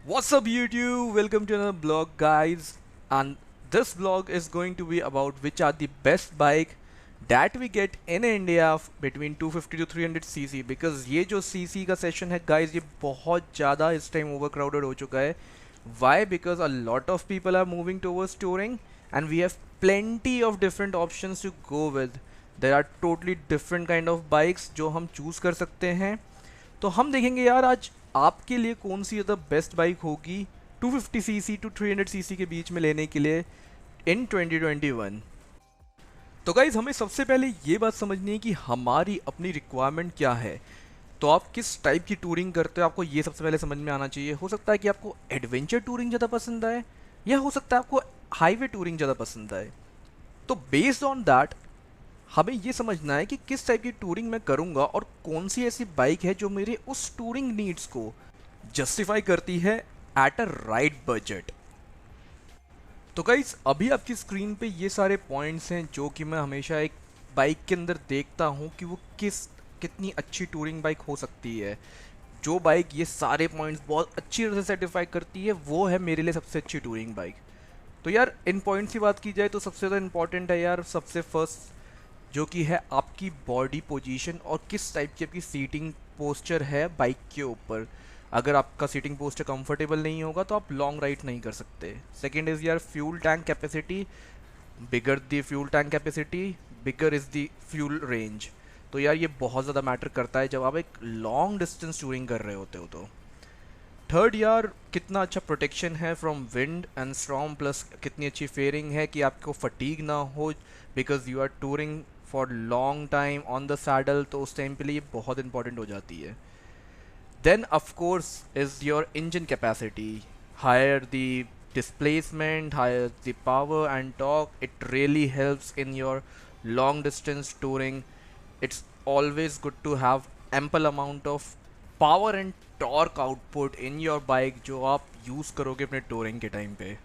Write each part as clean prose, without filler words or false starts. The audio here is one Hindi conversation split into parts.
What's up YouTube? Welcome to another blog guys, and this vlog is going to be about which are the best bike that we get in India between 250 to 300 cc because ये जो cc का सेशन है guys ये बहुत ज़्यादा इस टाइम overcrowded हो चुका है. Why? Because a lot of people are moving towards touring and we have plenty of different options to go with. There are totally different kind of bikes जो हम choose कर सकते हैं. तो हम देखेंगे यार आज आपके लिए कौन सी ज़्यादा बेस्ट बाइक होगी 250 सीसी टू 300 सीसी के बीच में लेने के लिए इन 2021. तो गाइज़ हमें सबसे पहले ये बात समझनी है कि हमारी अपनी रिक्वायरमेंट क्या है. तो आप किस टाइप की टूरिंग करते हो आपको ये सबसे पहले समझ में आना चाहिए. हो सकता है कि आपको एडवेंचर टूरिंग ज़्यादा पसंद आए या हो सकता है आपको हाईवे टूरिंग ज़्यादा पसंद आए. तो बेस्ड ऑन दैट हमें ये समझना है कि किस टाइप की टूरिंग मैं करूंगा और कौन सी ऐसी बाइक है जो मेरे उस टूरिंग नीड्स को जस्टिफाई करती है एट अ राइट बजट. तो गाइस अभी आपकी स्क्रीन पे ये सारे पॉइंट्स हैं जो कि मैं हमेशा एक बाइक के अंदर देखता हूँ कि वो कितनी अच्छी टूरिंग बाइक हो सकती है. जो बाइक ये सारे पॉइंट्स बहुत अच्छी तरह से सेटिफाई करती है वो है मेरे लिए सबसे अच्छी टूरिंग बाइक. तो यार इन पॉइंट्स की बात की जाए तो सबसे ज़्यादा इंपॉर्टेंट है यार सबसे फर्स्ट जो कि है आपकी बॉडी पोजीशन और किस टाइप की आपकी सीटिंग पोस्चर है बाइक के ऊपर. अगर आपका सीटिंग पोस्चर कंफर्टेबल नहीं होगा तो आप लॉन्ग राइड नहीं कर सकते. सेकंड इज़ यार fuel tank capacity. Bigger the fuel tank capacity bigger is the fuel range. तो यार ये बहुत ज़्यादा मैटर करता है जब आप एक लॉन्ग डिस्टेंस टूरिंग कर रहे होते हो. तो थर्ड यार कितना अच्छा प्रोटेक्शन है from wind and storm plus कितनी अच्छी फेयरिंग है कि आपको फटीग ना हो because you are touring for long time on the saddle. तो उस टाइम पे लिए बहुत इंपॉर्टेंट हो जाती है. Then of course is your engine capacity. Higher the displacement, higher the power and torque, it really helps in your long distance touring. It's always good to have ample amount of power and torque output in your bike जो आप यूज़ करोगे अपने touring के टाइम पे.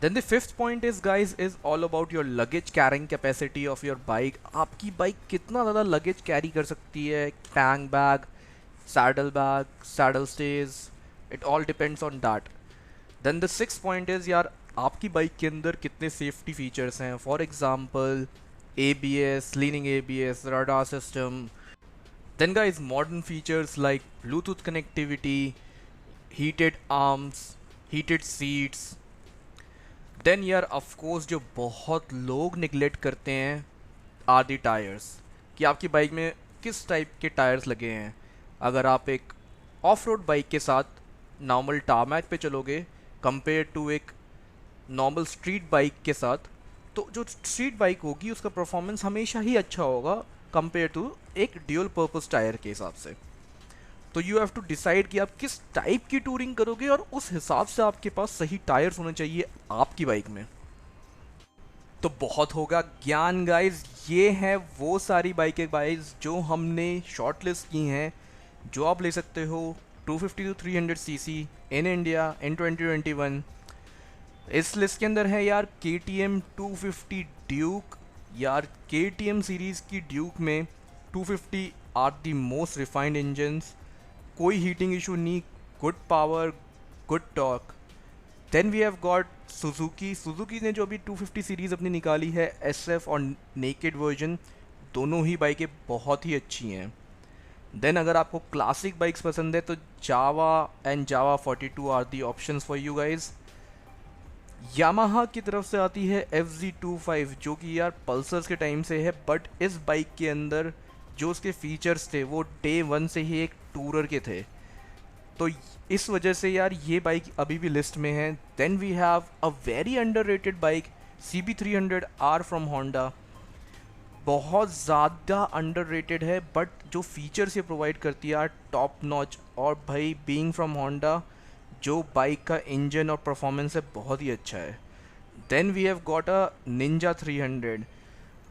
Then the fifth point is guys is all about your luggage carrying capacity of your bike. आपकी बाइक कितना ज़्यादा luggage कैरी कर सकती है. Tank bag, saddle stage, it all depends on that. Then the six point is यार आपकी बाइक के अंदर कितने सेफ्टी फीचर्स हैं. For example ABS, leaning ABS, radar system. Then guys modern features like Bluetooth connectivity, heated arms, heated seats. Then यार ऑफ कोर्स जो बहुत लोग निगलेक्ट करते हैं आर दी टायर्स कि आपकी बाइक में किस टाइप के टायर्स लगे हैं. अगर आप एक ऑफ रोड बाइक के साथ नॉर्मल टारमैक पे चलोगे कंपेयर टू एक नॉर्मल स्ट्रीट बाइक के साथ तो जो स्ट्रीट बाइक होगी उसका परफॉर्मेंस हमेशा ही अच्छा होगा कंपेयर टू एक ड्यूल पर्पस टायर के हिसाब से. तो यू हैव टू डिसाइड कि आप किस टाइप की टूरिंग करोगे और उस हिसाब से आपके पास सही टायर्स होने चाहिए आपकी बाइक में. तो बहुत होगा ज्ञान गाइज. ये है वो सारी बाइकें गाइज जो हमने शॉर्ट लिस्ट की हैं जो आप ले सकते हो 250 to 300 CC in India in 2021. इस लिस्ट के अंदर है यार KTM 250 ड्यूक. यार KTM सीरीज़ की ड्यूक में 250 are the most refined engines. कोई हीटिंग इशू नहीं, good power, good torque. Then we have got Suzuki ने जो अभी 250 सीरीज़ अपनी निकाली है SF और नेकेड वर्जन दोनों ही बाइकें बहुत ही अच्छी हैं. देन अगर आपको क्लासिक बाइक्स पसंद है तो Jawa and Jawa 42 are the options for you guys. Yamaha की तरफ से आती है FZ25 जो कि यार पल्सर्स के टाइम से है बट इस बाइक के अंदर जो उसके फीचर्स थे वो डे वन से ही एक टूरर के थे. तो इस वजह से यार ये बाइक अभी भी लिस्ट में है. Then we have a very underrated bike CB300R from Honda. बहुत ज़्यादा अंडररेटेड है बट जो फीचर्स ये प्रोवाइड करती है टॉप नॉच. और भाई बीइंग फ्रॉम होंडा जो बाइक का इंजन और परफॉर्मेंस है बहुत ही अच्छा है. Then we have got a Ninja 300.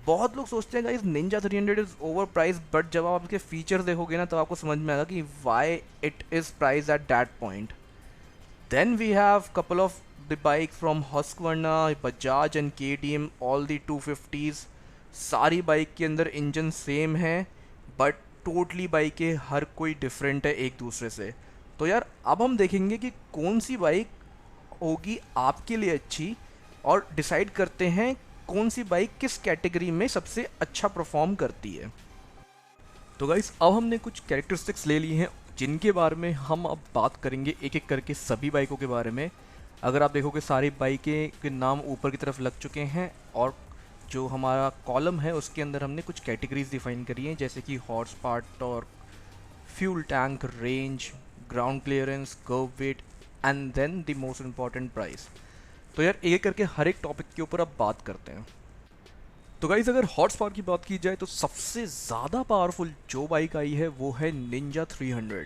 बहुत लोग सोचते हैं guys Ninja 300 is over price but जब आप इसके फीचर्स देखोगे ना तो आपको समझ में आएगा कि why it is price at that point. Then we have couple of the bike from Husqvarna, Bajaj and KTM all the 250s. सारी बाइक के अंदर इंजन सेम है बट टोटली बाइकें हर कोई डिफरेंट है एक दूसरे से. तो यार अब हम देखेंगे कि कौन सी बाइक होगी आपके लिए अच्छी, और डिसाइड करते हैं कौन सी बाइक किस कैटेगरी में सबसे अच्छा परफॉर्म करती है। तो गाइस अब हमने कुछ कैरेक्टरिस्टिक्स ले ली हैं जिनके बारे में हम अब बात करेंगे एक एक करके सभी बाइकों के बारे में। अगर आप देखोगे सारी बाइकें के नाम ऊपर की तरफ लग चुके हैं, और जो हमारा कॉलम है उसके अंदर हमने कुछ कैटेगरीज डिफाइन करी हैं, जैसे कि horse power, torque, fuel tank, range, ground clearance, kerb weight and then the most important price. तो यार एक एक करके हर एक टॉपिक के ऊपर अब बात करते हैं। तो गाइज अगर हॉर्स पावर की बात की जाए तो सबसे ज़्यादा पावरफुल जो बाइक आई है वो है निंजा 300।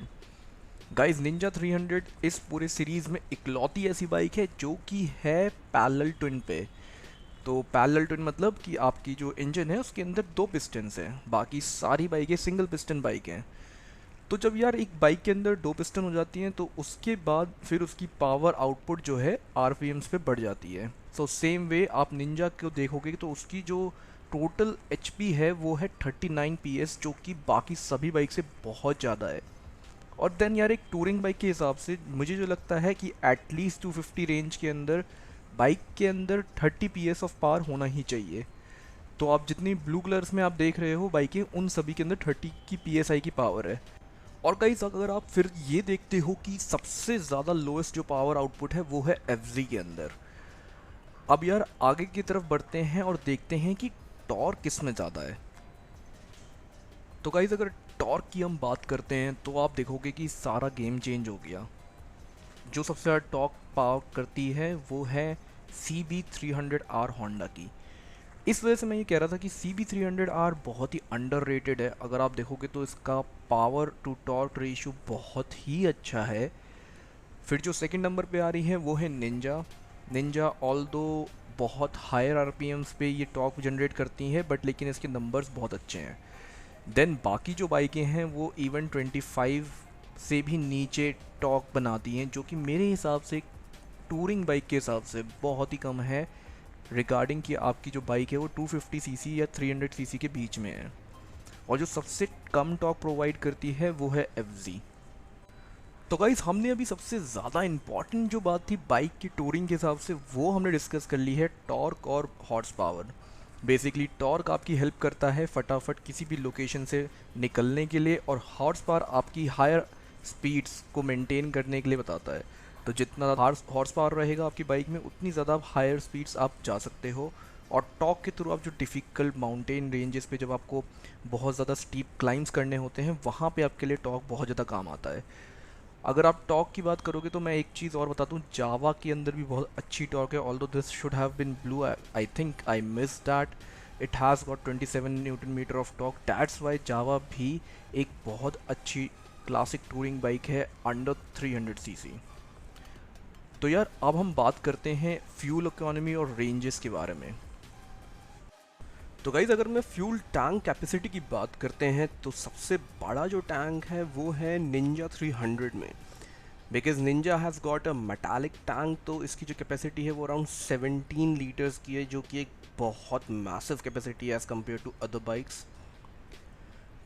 गाइज निंजा 300 इस पूरे सीरीज़ में इकलौती ऐसी बाइक है जो कि है पैरेलल ट्विन पे। तो पैरेलल ट्विन मतलब कि आपकी जो इंजन है उसके अंदर दो पिस्टन्स हैं, बाकी सारी बाइकें सिंगल पिस्टन बाइक हैं। तो जब यार एक बाइक के अंदर दो पिस्टन हो जाती हैं तो उसके बाद फिर उसकी पावर आउटपुट जो है आरपीएम्स पे बढ़ जाती है। सो सेम वे आप निंजा को देखोगे तो उसकी जो टोटल एचपी है वो है 39 पीएस, जो कि बाकी सभी बाइक से बहुत ज़्यादा है। और देन यार एक टूरिंग बाइक के हिसाब से मुझे जो लगता है कि एटलीस्ट 250 रेंज के अंदर बाइक के अंदर 30 पीएस ऑफ पावर होना ही चाहिए। तो आप जितनी ब्लू कलर्स में आप देख रहे हो बाइकें, उन सभी के अंदर 30 की पीएसआई की पावर है। और गाइस अगर आप फिर ये देखते हो कि सबसे ज़्यादा लोएस्ट जो पावर आउटपुट है वो है एफजी के अंदर। अब यार आगे की तरफ बढ़ते हैं और देखते हैं कि टॉर्क किस में ज़्यादा है। तो गाइस अगर टॉर्क की हम बात करते हैं तो आप देखोगे कि सारा गेम चेंज हो गया। जो सबसे ज़्यादा टॉर्क पावर करती है वो है CB300R होंडा की। इस वजह से मैं ये कह रहा था कि CB300R बहुत ही अंडररेटेड है। अगर आप देखोगे तो इसका पावर टू टॉर्क रेशियो बहुत ही अच्छा है। फिर जो सेकंड नंबर पे आ रही है वो है निंजा। निंजा ऑल्दो बहुत हायर आरपीएम्स पे ये टॉर्क जनरेट करती है, बट लेकिन इसके नंबर्स बहुत अच्छे हैं। देन बाकी जो बाइकें हैं वो इवन 25 से भी नीचे टॉर्क बनाती हैं, जो कि मेरे हिसाब से टूरिंग बाइक के हिसाब से बहुत ही कम है, रिगार्डिंग कि आपकी जो बाइक है वो 250 सीसी या 300 सीसी के बीच में है। और जो सबसे कम टॉर्क प्रोवाइड करती है वो है एफजी। तो गाइस हमने अभी सबसे ज़्यादा इम्पॉर्टेंट जो बात थी बाइक की टूरिंग के हिसाब से वो हमने डिस्कस कर ली है, टॉर्क और हॉर्स पावर। बेसिकली टॉर्क आपकी हेल्प करता है फटाफट किसी भी लोकेशन से निकलने के लिए, और हॉर्स पावर आपकी हायर स्पीड्स को मेंटेन करने के लिए बताता है। तो जितना हॉर्स पावर रहेगा आपकी बाइक में उतनी ज़्यादा हायर स्पीड्स आप जा सकते हो। और टॉर्क के थ्रू आप जो डिफ़िकल्ट माउंटेन रेंजेस पे जब आपको बहुत ज़्यादा स्टीप क्लाइंब्स करने होते हैं वहाँ पे आपके लिए टॉर्क बहुत ज़्यादा काम आता है। अगर आप टॉर्क की बात करोगे तो मैं एक चीज़ और बताता हूँ, जावा के अंदर भी बहुत अच्छी टॉर्क है। Although this should have been blue, I think I miss that. It has got 27 newton metre of torque, that's why Jawa भी एक बहुत अच्छी क्लासिक टूरिंग बाइक है अंडर 300 सीसी। तो यार अब हम बात करते हैं फ्यूल इकोनॉमी और रेंजेस के बारे में। तो गाइज़ अगर मैं फ्यूल टैंक कैपेसिटी की बात करते हैं तो सबसे बड़ा जो टैंक है वो है निंजा 300 में, because Ninja has got a metallic tank. तो इसकी जो कैपेसिटी है वो अराउंड 17 लीटर्स की है, जो कि एक बहुत मैसिव कैपेसिटी है as compare to other bikes.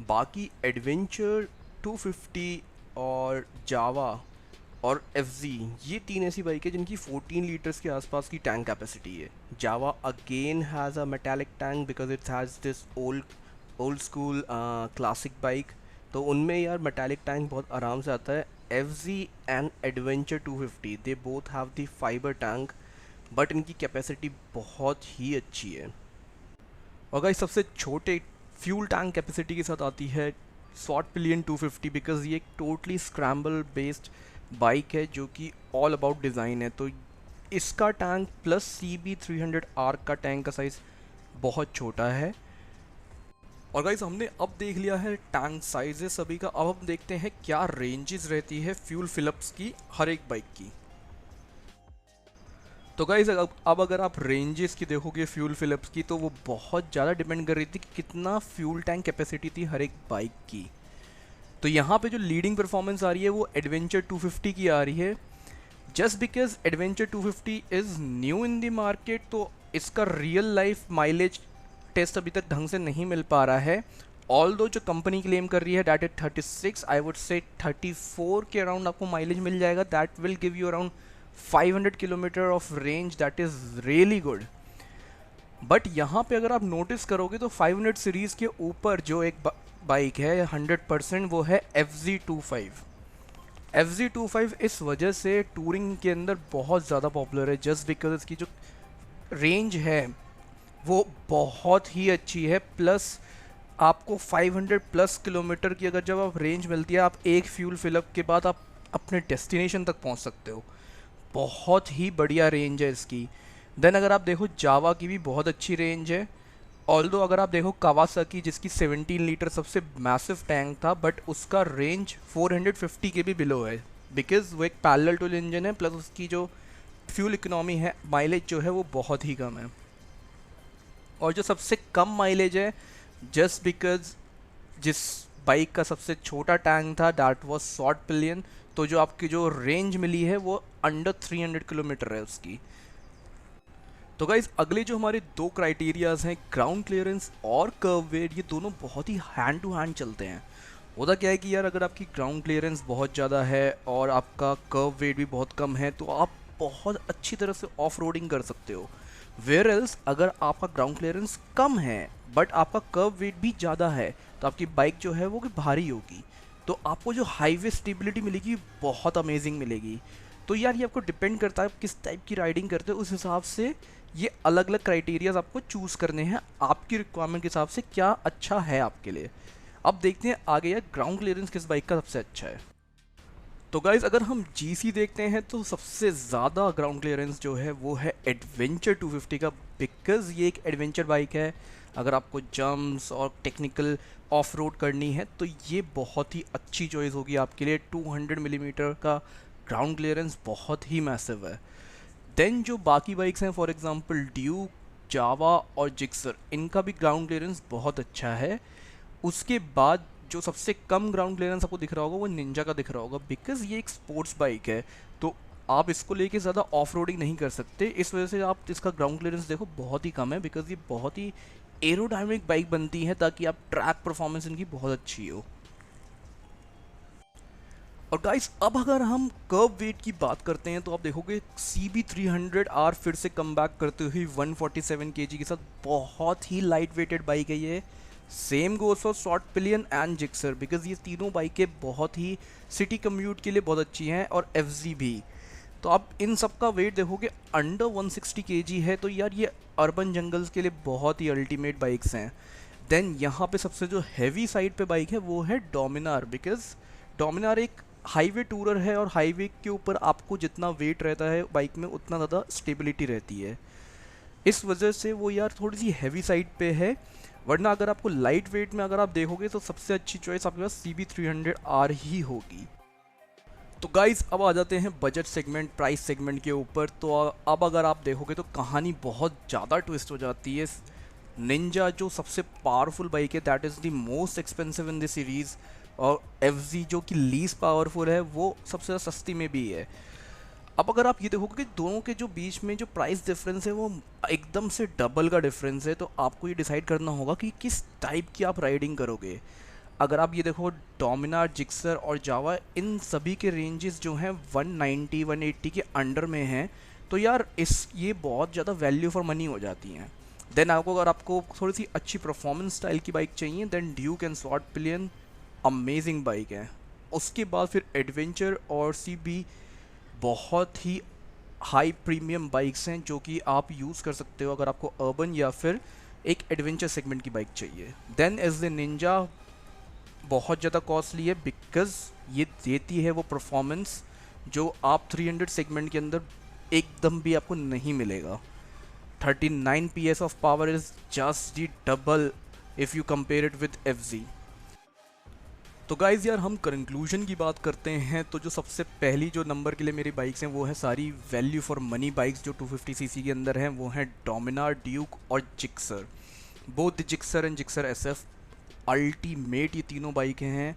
बाकी एडवेंचर, 250 और जावा और एफजी, ये तीन ऐसी बाइक है जिनकी 14 लीटर्स के आसपास की टैंक कैपेसिटी है। Jawa again has a metallic tank because it has this old school classic bike, तो उनमें यार मेटालिक टैंक बहुत आराम से आता है। FG and adventure 250 they both have the fibre tank, but इनकी कैपेसिटी बहुत ही अच्छी है। और गाइस सबसे छोटे फ्यूल टैंक कैपेसिटी के साथ आती है स्वॉट पिलियन 250, बिकॉज ये एक टोटली स्क्रैम्बल बेस्ड बाइक है जो कि ऑल अबाउट डिज़ाइन है। तो इसका टैंक प्लस CB300R का टैंक का साइज़ बहुत छोटा है। और गाइस हमने अब देख लिया है टैंक साइजेस सभी का। अब हम देखते हैं क्या रेंजेस रहती है फ्यूल फिलअप्स की हर एक बाइक की। तो गाइस अब अगर आप रेंजेस की देखोगे फ्यूल फिलअप्स की तो वो बहुत ज़्यादा डिपेंड कर रही थी कि कितना फ्यूल टैंक कैपेसिटी थी हर एक बाइक की। तो यहाँ पे जो लीडिंग परफॉर्मेंस आ रही है वो एडवेंचर 250 की आ रही है। Just because adventure 250 is new in the market, तो इसका रियल लाइफ माइलेज टेस्ट अभी तक ढंग से नहीं मिल पा रहा है। ऑल दो जो कंपनी क्लेम कर रही है that is 36, I would say 34 के अराउंड आपको माइलेज मिल जाएगा। That will give you around 500 kilometre of range, that is really good. But यहाँ पे अगर आप नोटिस करोगे तो 500 सीरीज़ के ऊपर जो एक बाइक है 100%, वो है FZ25। FZ25 इस वजह से टूरिंग के अंदर बहुत ज़्यादा पॉपुलर है, जस्ट बिकॉज इसकी जो रेंज है वो बहुत ही अच्छी है। प्लस आपको 500 प्लस किलोमीटर की अगर जब आप रेंज मिलती है, आप एक फ्यूल फिलअप के बाद आप अपने डेस्टिनेशन तक पहुंच सकते हो। बहुत ही बढ़िया रेंज है इसकी। देन अगर आप देखो जावा की भी बहुत अच्छी रेंज है। ऑल्दो अगर आप देखो कावासाकी जिसकी 17 लीटर सबसे मैसिव टैंक था, बट उसका रेंज 450 के भी बिलो है, बिकॉज वो एक पैरेलल टूल इंजन है, प्लस उसकी जो फ्यूल इकोनॉमी है, माइलेज जो है वो बहुत ही कम है। और जो सबसे कम माइलेज है, जस्ट बिकॉज जिस बाइक का सबसे छोटा टैंक था दैट वाज शॉर्ट पिलियन, तो जो आपकी जो रेंज मिली है वो अंडर 300 किलोमीटर है उसकी। तो गाइज अगले जो हमारे दो क्राइटेरियाज हैं, ग्राउंड क्लियरेंस और कर्व वेट, ये दोनों बहुत ही हैंड टू हैंड चलते हैं। होता क्या है कि यार अगर आपकी ग्राउंड क्लियरेंस बहुत ज़्यादा है और आपका कर्व वेट भी बहुत कम है, तो आप बहुत अच्छी तरह से ऑफ रोडिंग कर सकते हो। वेयर एल्स अगर आपका ग्राउंड क्लियरेंस कम है बट आपका कर्व वेट भी ज़्यादा है, तो आपकी बाइक जो है वो भारी होगी, तो आपको जो हाईवे स्टेबिलिटी मिलेगी बहुत अमेजिंग मिलेगी। तो यार ये आपको डिपेंड करता है आप किस टाइप की राइडिंग करते हो, उस हिसाब से ये अलग अलग क्राइटेरियाज आपको चूज़ करने हैं, आपकी रिक्वायरमेंट के हिसाब से क्या अच्छा है आपके लिए। अब देखते हैं आगे यार ग्राउंड क्लियरेंस किस बाइक का सबसे अच्छा है। तो गाइज़ अगर हम GC देखते हैं तो सबसे ज़्यादा ग्राउंड क्लियरेंस जो है वो है एडवेंचर 250 का, बिकॉज़ ये एक एडवेंचर बाइक है। अगर आपको जंप्स और टेक्निकल ऑफ रोड करनी है तो ये बहुत ही अच्छी चॉइस होगी आपके लिए। 200 मिलीमीटर का ग्राउंड क्लियरेंस बहुत ही मैसिव है। देन जो बाकी बाइक्स हैं, फॉर एग्जांपल ड्यूक, जावा और जिक्सर, इनका भी ग्राउंड क्लियरेंस बहुत अच्छा है। उसके बाद जो सबसे कम ग्राउंड क्लियरेंस आपको दिख रहा होगा वो निंजा का दिख रहा होगा, बिकॉज ये एक स्पोर्ट्स बाइक है, तो आप इसको लेके ज़्यादा ऑफ रोडिंग नहीं कर सकते। इस वजह से आप इसका ग्राउंड क्लियरेंस देखो बहुत ही कम है, बिकॉज ये बहुत ही एरोडायनेमिक बाइक बनती है ताकि आप ट्रैक परफॉर्मेंस इनकी बहुत अच्छी हो। और गाइस अब अगर हम कर्व वेट की बात करते हैं तो आप देखोगे CB300R फिर से कम बैक करते हुए 147 kg के साथ बहुत ही लाइट वेटेड बाइक है ये। Same goes for short pillion and Gixxer, because ये तीनों बाइकें बहुत ही सिटी कम्यूट के लिए बहुत अच्छी हैं, और FZ भी। तो आप इन सब का वेट देखोगे अंडर 160 kg है, तो यार ये अर्बन जंगल्स के लिए बहुत ही अल्टीमेट बाइक्स हैं। देन यहाँ पे सबसे जो हैवी साइड पे बाइक है वो है डोमिनार, बिकॉज डोमिनार एक हाईवे टूरर है, और हाईवे के ऊपर आपको जितना वेट रहता है बाइक में उतना ज़्यादा स्टेबिलिटी रहती है। इस वजह से वो यार थोड़ी सी हैवी साइड पे है, वरना अगर आपको लाइट वेट में अगर आप देखोगे तो सबसे अच्छी चॉइस आपके पास CB300R ही होगी। तो गाइज अब आ जाते हैं बजट सेगमेंट, प्राइस सेगमेंट के ऊपर। तो अब अगर आप देखोगे तो कहानी बहुत ज़्यादा ट्विस्ट हो जाती है। निंजा जो सबसे पावरफुल बाइक है that is the most expensive in the series, और FZ जो कि लीस्ट पावरफुल है वो सबसे ज़्यादा सस्ती में भी है। अब अगर आप ये देखोगे कि दोनों के जो बीच में जो प्राइस डिफरेंस है वो एकदम से डबल का डिफरेंस है, तो आपको ये डिसाइड करना होगा कि किस टाइप की आप राइडिंग करोगे। अगर आप ये देखो डोमिनार, जिक्सर और जावा, इन सभी के रेंजेस जो हैं 190 180 के अंडर में हैं, तो यार ये बहुत ज़्यादा वैल्यू फॉर मनी हो जाती हैं। देन अगर आपको थोड़ी सी अच्छी परफॉर्मेंस स्टाइल की बाइक चाहिए, then Duke and short pillion amazing bike है। उसके बाद फिर एडवेंचर और CB बहुत ही हाई प्रीमियम बाइक्स हैं जो कि आप यूज़ कर सकते हो अगर आपको अर्बन या फिर एक एडवेंचर सेगमेंट की बाइक चाहिए। देन एज द निंजा बहुत ज़्यादा कॉस्टली है, बिकॉज ये देती है वो परफॉर्मेंस जो आप 300 सेगमेंट के अंदर एकदम भी आपको नहीं मिलेगा। 39 PS of power is just the double if you compare it with FZ। तो गाइज़ यार हम कंक्लूजन की बात करते हैं, तो जो सबसे पहली जो नंबर के लिए मेरी बाइक्स हैं वो है सारी वैल्यू फॉर मनी बाइक्स जो 250 सीसी के अंदर हैं, वो हैं डोमिनार, ड्यूक और Gixxer. Both Gixxer and Gixxer SF ultimate ये तीनों बाइकें हैं,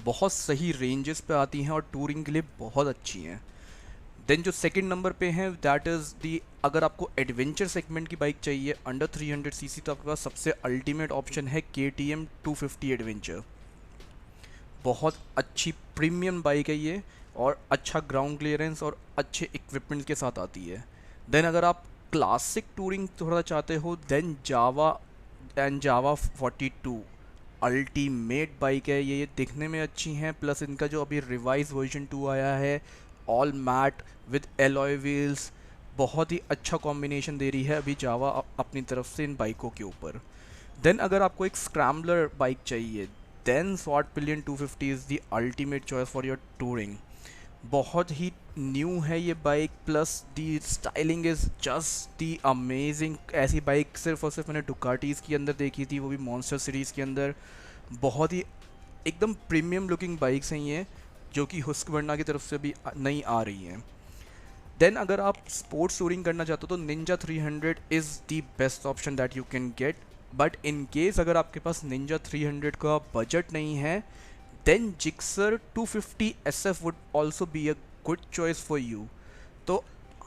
बहुत सही रेंजेस पे आती हैं और टूरिंग के लिए बहुत अच्छी हैं। देन जो सेकंड नंबर पे है दैट इज़ दी, अगर आपको एडवेंचर सेगमेंट की बाइक चाहिए अंडर 300 सीसी तो आपके पास सबसे अल्टीमेट ऑप्शन है KTM 250 एडवेंचर। बहुत अच्छी प्रीमियम बाइक है ये, और अच्छा ग्राउंड क्लियरेंस और अच्छे इक्विपमेंट के साथ आती है। देन अगर आप क्लासिक टूरिंग थोड़ा चाहते हो देन जावा 42 अल्टीमेट बाइक है ये दिखने में अच्छी हैं, प्लस इनका जो अभी रिवाइज वर्जन 2 आया है all matte with alloy wheels, बहुत ही अच्छा कॉम्बिनेशन दे रही है अभी जावा अपनी तरफ से इन बाइकों के ऊपर। देन अगर आपको एक स्क्रैम्बलर बाइक चाहिए then Svartpilen 250 is the ultimate choice for your touring. बहुत ही न्यू है ये bike, plus the styling is just the amazing. ऐसी बाइक सिर्फ और सिर्फ मैंने डुकाटीज़ के अंदर देखी थी, वो भी मॉन्स्टर सीरीज़ के अंदर। बहुत ही एकदम प्रीमियम लुकिंग बाइक्स हैं ये, जो कि हुस्कवर्ना की तरफ से भी नई आ रही हैं। देन अगर आप स्पोर्ट्स टूरिंग करना चाहते हो तो Ninja 300 is the best option that you can get, but in case अगर आपके पास निंजा 300 का बजट नहीं है then Gixxer 250 SF would also be a good choice for you. तो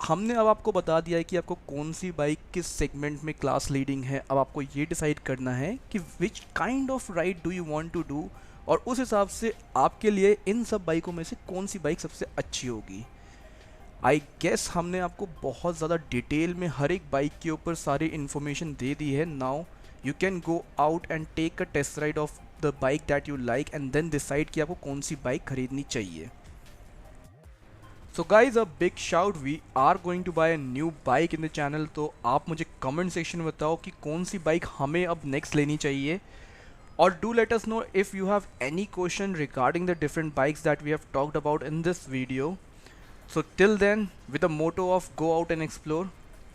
हमने अब आपको बता दिया है कि आपको कौन सी बाइक किस सेगमेंट में क्लास लीडिंग है। अब आपको ये डिसाइड करना है कि which kind of ride do you want to do, और उस हिसाब से आपके लिए इन सब बाइकों में से कौन सी बाइक सबसे अच्छी होगी। आई गेस हमने आपको बहुत ज़्यादा डिटेल में हर एक बाइक के ऊपर सारी इन्फॉर्मेशन दे दी है। Now you can go out and take a test ride of the bike that you like and then decide कि आपको कौन सी बाइक खरीदनी चाहिए। So guys a big shout, we are going to buy a new bike in the channel. तो आप मुझे कमेंट सेक्शन में बताओ कि कौन सी बाइक हमें अब नेक्स्ट लेनी चाहिए, और do let us know if you have any question regarding the different bikes that we have talked about in this video. So till then, with the motto of go out and explore,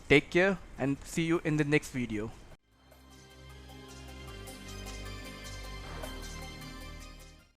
take care and see you in the next video.